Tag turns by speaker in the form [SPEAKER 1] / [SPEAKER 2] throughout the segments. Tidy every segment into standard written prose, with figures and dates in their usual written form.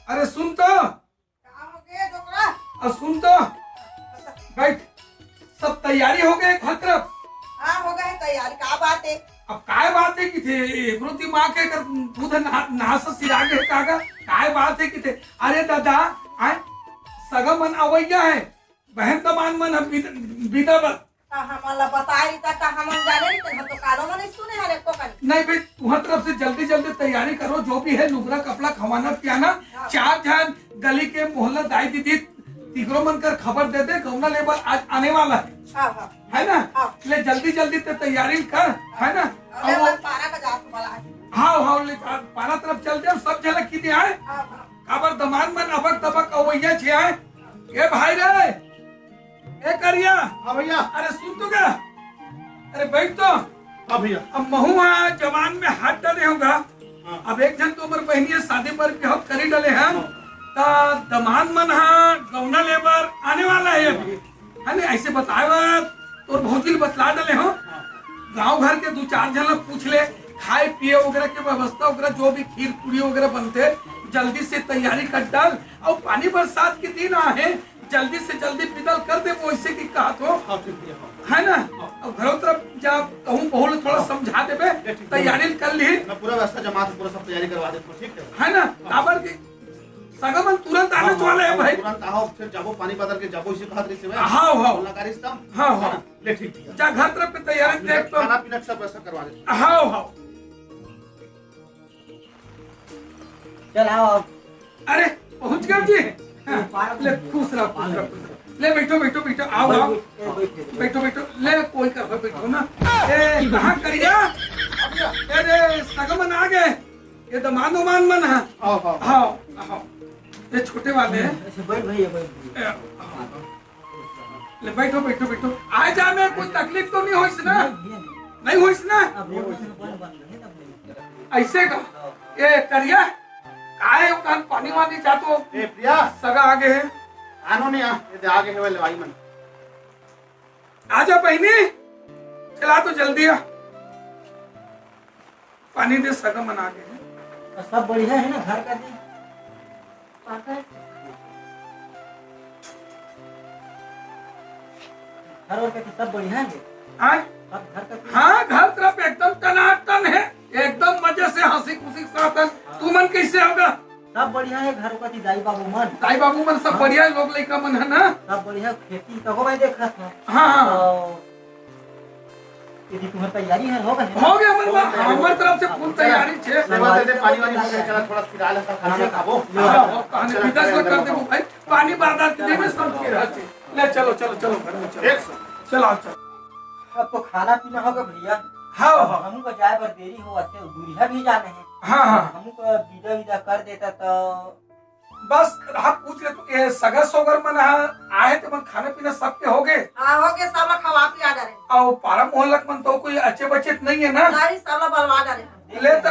[SPEAKER 1] अरे सुन तो, सुन तो, बैठ। सब तैयारी हो गए घर तरफ?
[SPEAKER 2] हाँ हो गए तैयारी। क्या बात है?
[SPEAKER 1] अब काय बात है कि थे एकरो दिमाग के कर दूध नास सिरा के कागा काय बात है कि थे। अरे दादा आए सगा मन अवैया है, बहन दमान मन बिदा
[SPEAKER 2] हमला बताई ता हम जाने नहीं हम तो कानो मन सुने हर एक को कनी।
[SPEAKER 1] नहीं भाई तुम्हारी तरफ से जल्दी जल्दी तैयारी करो, जो भी है लुगड़ा कपड़ा खवाना पियाना। चार जन गली के मोहल्ला दाई दीदी तिगरो मन कर खबर दे दे, गौना लेबर आज आने वाला है। है ना? ले जल्दी जल्दी तैयारी कर, है ना?
[SPEAKER 2] पारा का जात वाला है।
[SPEAKER 1] हाँ हाँ ले पारा तरफ चल जाओ, सब झलक की आए। खबर दमान मन अबक तबक अवैया छे आए। ए भाई रे ए करिया।
[SPEAKER 3] हाँ भैया।
[SPEAKER 1] अरे सुन तो क्या, अरे बैठ तो।
[SPEAKER 3] हाँ भैया।
[SPEAKER 1] अब महू जवान में हाथ डाले होगा। अब एक जन तो उम्र बहनी शादी पर भी हक करी डाले हैं, दमान मन गौना लेबर आने वाला है अभी, है ना? ऐसे बताए तो बहुत दिन बतला डाले हो। गांव घर के दो चार जन पूछ ले, खाए पिए वगैरह के व्यवस्था वगैरह जो भी खीर पूरी वगैरह बनते जल्दी से तैयारी कर डाल। और पानी बरसात के दिन आए, जल्दी से जल्दी पिदल कर दे वो ऐसे की कहा तो, है ना? अब घरों तरफ जा कहूँ बहुल थोड़ा समझा देवे, तैयारी कर ली।
[SPEAKER 3] पूरा व्यवस्था जमा पूरा सब तैयारी करवा दे, ठीक
[SPEAKER 1] है ना? काबर की सगमन तुरंत आने वाले है भाई।
[SPEAKER 3] तुरंत आओ, फिर जाबो पानी बदल के जाबो, इसी बात रे से भाई।
[SPEAKER 1] हाँ हाँ
[SPEAKER 3] लगारिस्ता।
[SPEAKER 1] हाँ हाँ
[SPEAKER 3] ले ठीक है।
[SPEAKER 1] जा घर तरफ पे तैयारी देख तो
[SPEAKER 3] खाना पीना सब व्यवस्था करवा दे।
[SPEAKER 1] हाँ हाँ
[SPEAKER 4] चल आओ।
[SPEAKER 1] अरे पहुंच गए जी। ले खुश रहो खुश रहो खुश रहो। ले बैठो बैठो बैठो, आओ आओ बैठो बैठो। ले कोई कर बैठो ना। ए कहाँ करिया? अरे सगमन आ गए, ये दमान उमान मन है।
[SPEAKER 3] आओ आओ
[SPEAKER 1] हाँ हाँ ये छोटे वाले हैं।
[SPEAKER 4] बैठ भैया बैठ।
[SPEAKER 1] ले बैठो बैठो बैठो। आए जा में कोई तकलीफ तो नहीं होइस ना? नहीं होइस ना? ऐसे का ये करिया काहे उकान पानी वानी जातो।
[SPEAKER 3] ए प्रिया
[SPEAKER 1] सगा आगे है।
[SPEAKER 3] आनो नहीं ये आगे है वाले भाई मन।
[SPEAKER 1] आजा बहनी, चला तो जल्दी आ। पानी दे, सगा मन आगे है।
[SPEAKER 4] सब बढ़िया है ना घर का जी? घर और का सब बढ़िया है?
[SPEAKER 1] हाँ
[SPEAKER 4] सब घर का?
[SPEAKER 1] हाँ घर तरफ एकदम टनाटन है, एकदम मजे से हंसी खुशी साथन। तू मन कैसे होगा?
[SPEAKER 4] सब बढ़िया है घर का जी। दाई बाबू मन
[SPEAKER 1] दाई बाबू मन सब बढ़िया, लोग लड़का मन है ना?
[SPEAKER 4] सब बढ़िया। खेती तो मैं देखा था।
[SPEAKER 1] हाँ हाँ
[SPEAKER 4] यदि तुम्हारी तैयारी है हो गए?
[SPEAKER 1] हो गया हमारे तरफ से फुल तैयारी छे।
[SPEAKER 3] सेवा दे दे, पानी वानी हो गया, चला थोड़ा फिलहाल खाना खाबो।
[SPEAKER 1] कहने विदा से कर दे भाई, पानी बाजार के दिन सब के रहते। ले चलो चलो चलो घर में चलो। चलो चलो।
[SPEAKER 4] अब तो खाना पीना होगा भैया।
[SPEAKER 1] हाँ हाँ
[SPEAKER 4] हमको जाए पर देरी हो, अच्छे दूरिया भी जाने हैं।
[SPEAKER 1] हाँ हाँ
[SPEAKER 4] हमको विदा विदा कर देता तो
[SPEAKER 1] बस रहा पूछ ले तो ये सगर सोगर मन आए तो मन खाने पीना सबके हो गए।
[SPEAKER 2] हाँ हो गए, सब खवा पिया डाले।
[SPEAKER 1] और पारा मोहल्ला मन तो कोई अच्छे बच्चे नहीं है ना?
[SPEAKER 2] नहीं सब लोग बलवा डाले।
[SPEAKER 1] ले तो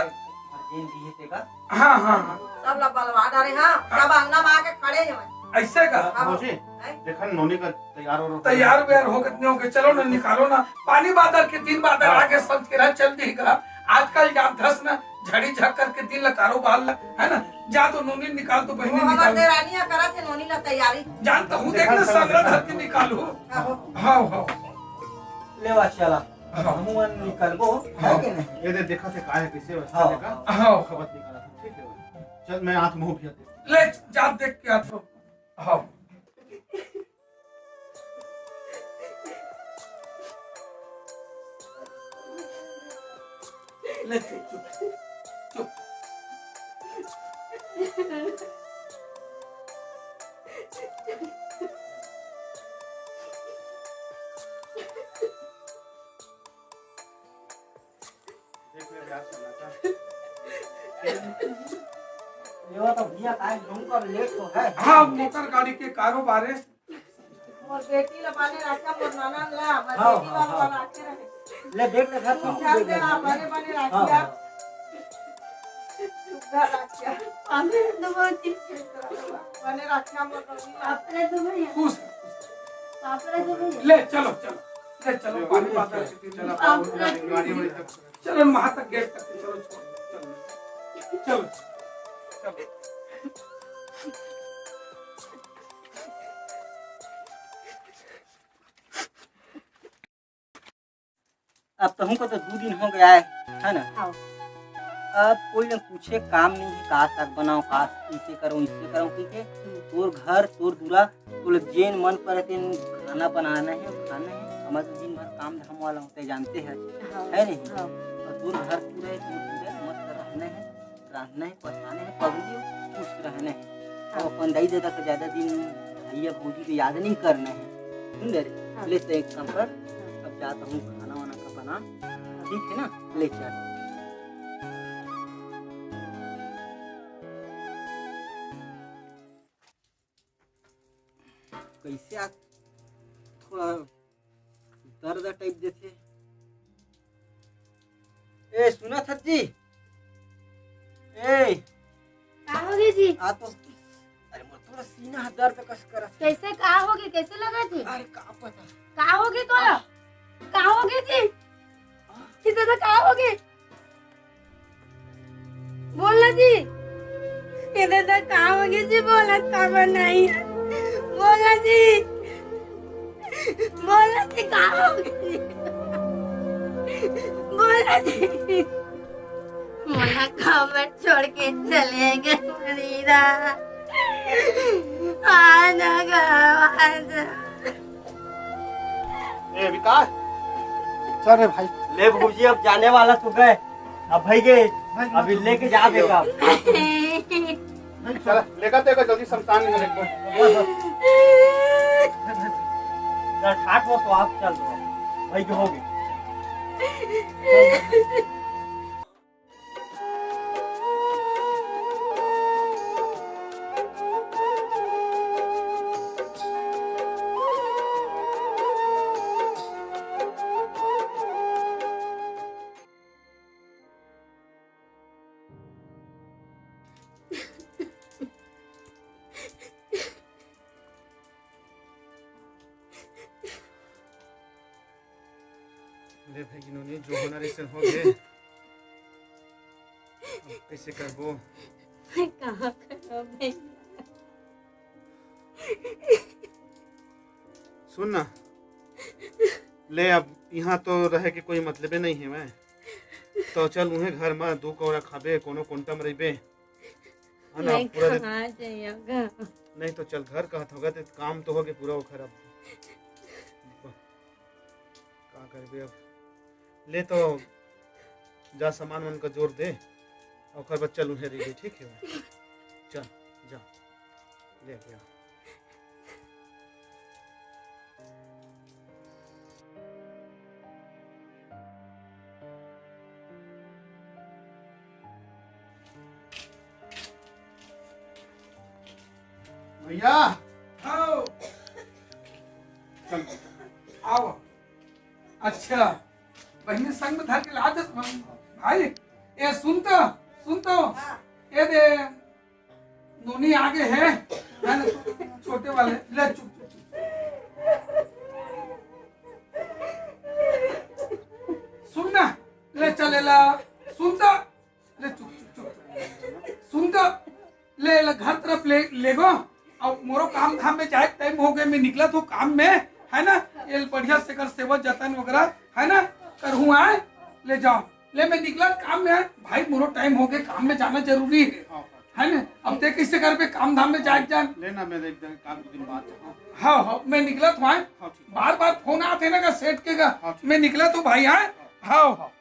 [SPEAKER 1] हाँ हाँ हाँ
[SPEAKER 2] सब लोग बलवा डाले। हाँ सब अंगना में आके खड़े हैं।
[SPEAKER 1] ऐसे का
[SPEAKER 3] मोची देखन नोनी का
[SPEAKER 1] तैयार व्यार हो गए होंगे। चलो ना निकालो ना, पानी बादल के दिन बादल आगे सब के चल दी का। आजकल जान धस ना झड़ी झक्कर के दिन ला कारोबार ला, है ना? जा तो नोनी निकाल तो बहनी निकाल।
[SPEAKER 2] देरानी करा थे नोनी ला तैयारी।
[SPEAKER 1] जानता हूँ देखना संग्रह धर के निकालू। हाँ हाँ
[SPEAKER 4] लेवा चला हम निकलबो है के नहीं?
[SPEAKER 3] ये दे देखा से काहे कैसे व्यवस्था देखा।
[SPEAKER 1] हाँ
[SPEAKER 3] खबर निकाला ठीक है। चल मैं हाथ मुंह किया
[SPEAKER 1] ले जा देख के आ तो। हाँ ले चुप चुप चुप।
[SPEAKER 4] लेवा तो भैया काहे घूमकर लेट हो है।
[SPEAKER 1] हाँ मोटर गाड़ी के कारोबार है।
[SPEAKER 2] और बेटी ला बाने रखा, मोर नाना ला बेटी ला रखे रहे।
[SPEAKER 4] ले देख ले घर
[SPEAKER 2] तुम ध्यान देना, बने बने रखिया। सुधा रखिया आने दबो चिप बने रखिया मोर अपने तो भैया
[SPEAKER 1] खुश
[SPEAKER 2] अपने तो भैया।
[SPEAKER 1] ले चलो चलो ले चलो पानी बादल के दिन चलो चलो वहां तक गेट तक चलो छोड़ चलो चलो चलो
[SPEAKER 4] अब तहु को तो 2 दिन हो गया है ना।
[SPEAKER 2] हाँ।
[SPEAKER 4] अब कोई ना पूछे काम नहीं है, का साग बनाओ, का इसे करो क्योंकि तोर घर तोर दूरा तोर जेन मन पर तेन खाना बनाना है हमारे तो दिन भर काम धाम वाला होते जानते हैं है नहीं।
[SPEAKER 2] हाँ।
[SPEAKER 4] और तोर घर पूरे मत रहना है पहचाने है पगड़ी खुश रहना है। और अपन दाई दादा का ज्यादा दिन भैया भौजी को याद नहीं करना है सुन रे। ले तो एक काम कर, अब जाता हूँ खाना वाना का बना, ठीक है ना, ले चल। कैसे आप थोड़ा दर्द टाइप देते। ए सुना सच्ची, ए
[SPEAKER 2] का होगी जी?
[SPEAKER 4] आ तो अरे मोर थोड़ा सीना दर्द कस कर।
[SPEAKER 2] कैसे का होगी? कैसे लगा जी?
[SPEAKER 4] अरे का पता
[SPEAKER 2] का होगी तो का होगी जी? किधर से का होगी? बोलना जी, किधर से का होगी जी? बोला खबर नहीं है, बोला जी, बोला जी का होगी? बोला जी, मोना खबर छोड़ के चले गए मरीरा। आजा आजा।
[SPEAKER 3] ए विकास, चल रे भाई।
[SPEAKER 4] ले भौजी अब जाने वाला तो गए, अब भाई गए अभी लेके जा बेगा।
[SPEAKER 3] चल लेकर तेरे को जल्दी शमशान में लेके
[SPEAKER 4] चल ठाट वो तो आप चल दो भाई जो होगी।
[SPEAKER 3] ले भाई इन्होंने जो होना रे हो गए, कैसे करबो?
[SPEAKER 2] मैं कहाँ करो भैया?
[SPEAKER 3] सुन ना, ले अब यहाँ तो रहे के कोई मतलब नहीं है। मैं तो चल उन्हें घर में 2 कौड़ा खाबे, कोनो कोंटा में रहबे, है ना? पूरा दिन
[SPEAKER 2] कहाँ जाइएगा?
[SPEAKER 3] नहीं तो चल घर कहत होगा तो काम तो हो गए पूरा वो खराब का करबे। अब ले तो जा सामान मन का जोर दे और खर बच्चा लूहे रही, ठीक है? चल जा ले गया। भैया
[SPEAKER 1] आओ
[SPEAKER 3] चल
[SPEAKER 1] आओ। अच्छा बहनी संग में धर के ला दे भाई। ये सुन तो ये दे नोनी आगे है ना? छोटे वाले ले चुप सुन ना, ले चलेला सुन तो, ले चुप सुन तो, ले घर तरफ ले गो। और मोरो काम धाम में जाए टाइम हो गए, मैं निकला तो काम में, है ना? ये बढ़िया से कर सेवा जतन वगैरह, है ना? करहूँ आए ले जाओ। ले मैं निकला काम में, भाई मोरो टाइम हो गए, काम में जाना जरूरी है ना? अब देख किससे कर पे काम धाम में जान
[SPEAKER 3] लेना मैं एक दिन बाद।
[SPEAKER 1] हाँ मैं निकला तो आए, बार बार फोन आते ना का सेठ के का, मैं निकला तो भाई आए। हाँ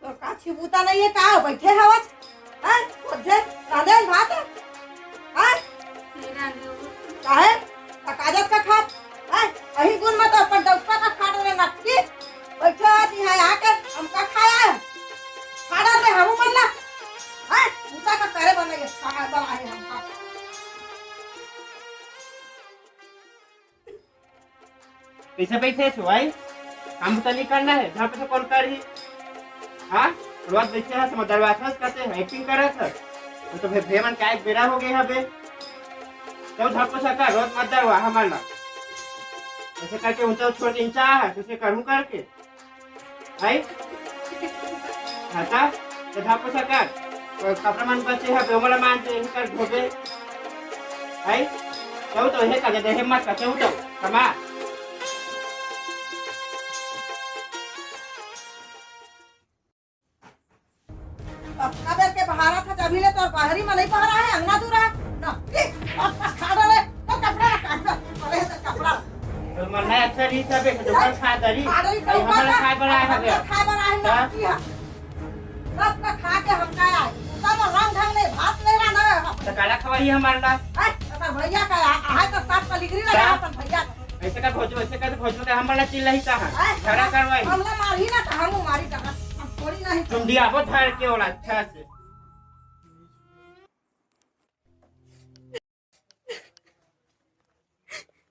[SPEAKER 2] तो का छिबूता नहीं है? का बैठे हवा हैं? खोजे रांधे भात हैं? काहे कागज का खात हैं? अही गुण में तो अपन डॉक्टर का खाट में नक्की बैठे आती है आके हमका खाया है खाड़ा में हम मरला हैं? बूता का करे बनाए खाना बनाए हमका।
[SPEAKER 5] कैसे बैठे छो भाई? काम तो नहीं करना है, जहाँ पे तो कौन कर ही। हाँ रोज बैठे हैं समझ दरवाजा करते हैं, एक्टिंग कर रहे थे तो भेमन का एक बेरा हो गया यहाँ पे। तो धक्को सका रोज मत दरवा हमारा ऐसे करके उनसे छोड़ के इंचा है तो उसे करूँ करके भाई खाता तो धापो सकर कपड़ा मन बचे है बेमला मान से कर धोबे है तो हे का दे मत का तो कमा
[SPEAKER 2] कब के बहारा था जब ले तो बाहरी में नहीं पहरा है अंगना दूर है ना अब खा डाले तो कपड़ा काट अरे तो कपड़ा
[SPEAKER 5] तो मन है अच्छा री सब एक दुकान खा दरी हमारा खा बड़ा है
[SPEAKER 2] खा बड़ा है ना की है सब का खा के हम का आए सब रंग ढंग ले भात ले रहा ना
[SPEAKER 5] तो काला खवाई हमारा ला
[SPEAKER 2] है तो भैया का है तो सब का लिगरी लगा अपन भैया
[SPEAKER 5] ऐसे का भोजो का हमारा चिल्ला ही कहां खड़ा करवाई
[SPEAKER 2] हमला मारी ना तो हम मारी का हम थोड़ी नहीं
[SPEAKER 5] तुम दिया हो धर के वाला अच्छा से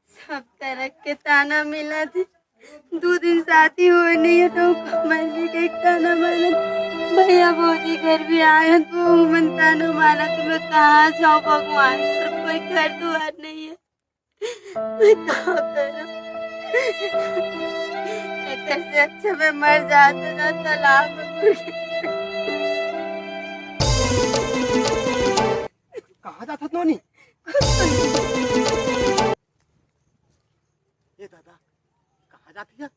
[SPEAKER 6] सब तरह के ताना मिला थे 2 दिन शादी हो नहीं है तो कमली के ताना मारा भैया भौजी घर भी आए तो मन ताना मारा कि मैं कहाँ जाऊँ भगवान पर कोई घर द्वार नहीं है मैं क्या करूँ एक से अच्छा मैं मर जाता ना तालाब में
[SPEAKER 7] कहाँ जाता था नोनी ये दादा कहाँ जाती है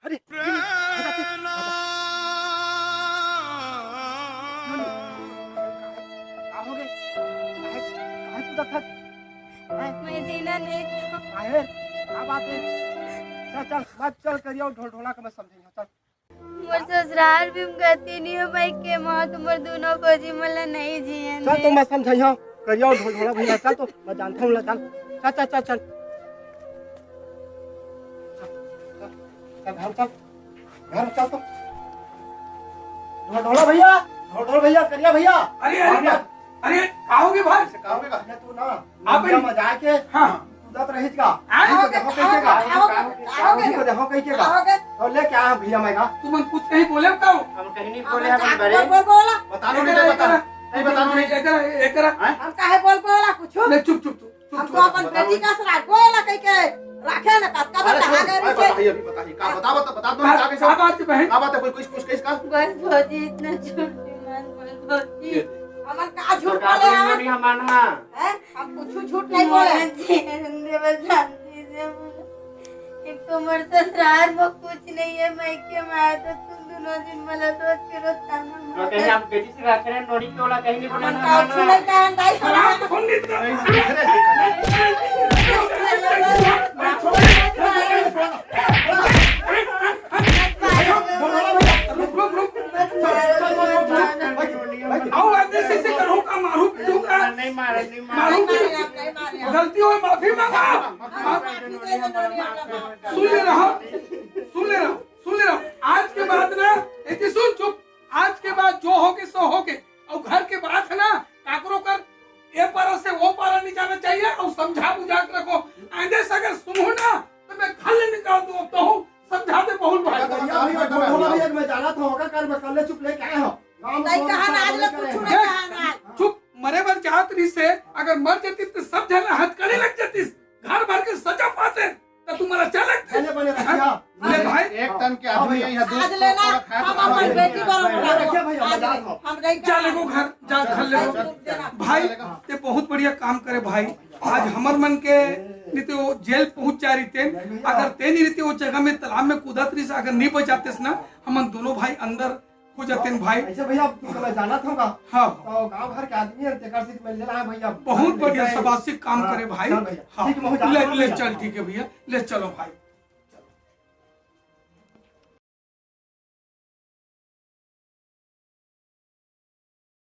[SPEAKER 7] अरे कहाँ जाती है? कहाँ हो गए कहाँ कूदा था
[SPEAKER 6] मैं जीना नहीं चाहूँ
[SPEAKER 7] काहे क्या बात है चल चल मत चल करियो ढोल ढोला के मैं समझाइयो चल
[SPEAKER 6] मोर ससुराल भी गति नहीं हो भाई के मौत मोर दोनों को जी मला नहीं जिए
[SPEAKER 7] चल तो मैं समझाइयो करियो ढोल ढोला भैया चल तो मैं जानता हूँ चल चल चल चल चल घर चल घर चल तो ढोल भैया करिया भैया
[SPEAKER 1] अरे अरे अरे आओगे भाई
[SPEAKER 7] कहोगे कहने तू ना
[SPEAKER 1] आप
[SPEAKER 7] आप मजा के
[SPEAKER 1] हाँ
[SPEAKER 7] उदत रहित का
[SPEAKER 2] आओगे
[SPEAKER 7] देखो कैसे का
[SPEAKER 2] आओगे
[SPEAKER 7] को देखो कैसे का
[SPEAKER 2] आओगे
[SPEAKER 7] और ले क्या भैया मैं का
[SPEAKER 1] तुम कुछ कहीं बोले का
[SPEAKER 5] हम कहीं नहीं बोले हम बड़े
[SPEAKER 2] बोला
[SPEAKER 7] बता दो नहीं बता नहीं बता दो नहीं
[SPEAKER 1] एक
[SPEAKER 2] हम काहे बोला कुछ
[SPEAKER 1] ले चुप चुप चुप
[SPEAKER 2] हम तो अपन बेटी का सरा बोला कह के रखे ना कब
[SPEAKER 7] अरे
[SPEAKER 2] कहा गए से
[SPEAKER 7] बताइए अभी बताइए का बता दो
[SPEAKER 1] क्या क्या बात है बहन
[SPEAKER 7] क्या बात है कोई कुछ कैसे का
[SPEAKER 6] बस भौजी इतना छोटी मान बोल भौजी
[SPEAKER 2] हमन का झूठ
[SPEAKER 5] सरकार
[SPEAKER 2] बोले
[SPEAKER 5] तो नहीं हमारा
[SPEAKER 2] हैं हम कुछ झूठ नहीं बोले
[SPEAKER 6] एक तो मर ससुराल में कुछ नहीं है मैं के माया तो तुम दोनों दिन मला रोज के रोज ताना
[SPEAKER 5] तो
[SPEAKER 6] मारा
[SPEAKER 5] कहीं आप बेटी से रख रहे नोड़ी के वाला कहीं नहीं बोले
[SPEAKER 2] हमन का झूठ नहीं कहन दाई
[SPEAKER 1] सलाम कौन देता रुक रुक रुक आओ आगे से करो का मारू पीटूंगा
[SPEAKER 5] नहीं मारे
[SPEAKER 1] मारू
[SPEAKER 2] नहीं मारे
[SPEAKER 1] गलती हो माफी मांगा सुन ले रहा आज के बाद ना ऐसे सुन चुप आज के बाद जो होगे सो होगे और घर के बात है ना काकरो कर ये पारा से वो पारा नहीं जाना चाहिए और समझा बुझा के रखो आगे से अगर सुनो ना तो मैं खाली निकाल दूं अब तो हूँ समझा दे बहुत भाई
[SPEAKER 7] मैं जाना था होगा कर मैं कल चुप लेके आया हूं
[SPEAKER 2] नहीं कहा आज ले कुछ नहीं कहा
[SPEAKER 1] चुप मरे भर चाहत रही से अगर मर जाती तो सब जना हथकड़ी लग जाती घर भर के सजा पाते तो तुम्हारा चलक थे
[SPEAKER 7] पहले पहले रखिया
[SPEAKER 1] ले भाई
[SPEAKER 3] एक टन के आदमी है यहाँ
[SPEAKER 2] आज लेना हम अपन बेटी
[SPEAKER 7] रखिया भैया मैं जात हूं
[SPEAKER 2] हम नहीं
[SPEAKER 1] जा ले घर जा खा ले भाई ते बहुत बढ़िया काम करे भाई आज हमर मन के नहीं तो वो जेल पहुंच जा रही थे अगर ते नहीं रहते वो जगह में तालाब में कूदत रही से अगर नहीं बचाते ना हम दोनों भाई अंदर हो जाते हैं भाई
[SPEAKER 7] ऐसे भैया मैं जाना था
[SPEAKER 1] हाँ
[SPEAKER 7] तो गांव भर के आदमी है तेकर से मैं ले रहा है भैया
[SPEAKER 1] बहुत बढ़िया सबासिक काम करे भाई
[SPEAKER 7] चल भैया,
[SPEAKER 1] हाँ
[SPEAKER 7] ठीक है, मैं हो जाता हूँ
[SPEAKER 1] ले
[SPEAKER 7] भैया।
[SPEAKER 1] चल ठीक है भैया ले चलो भाई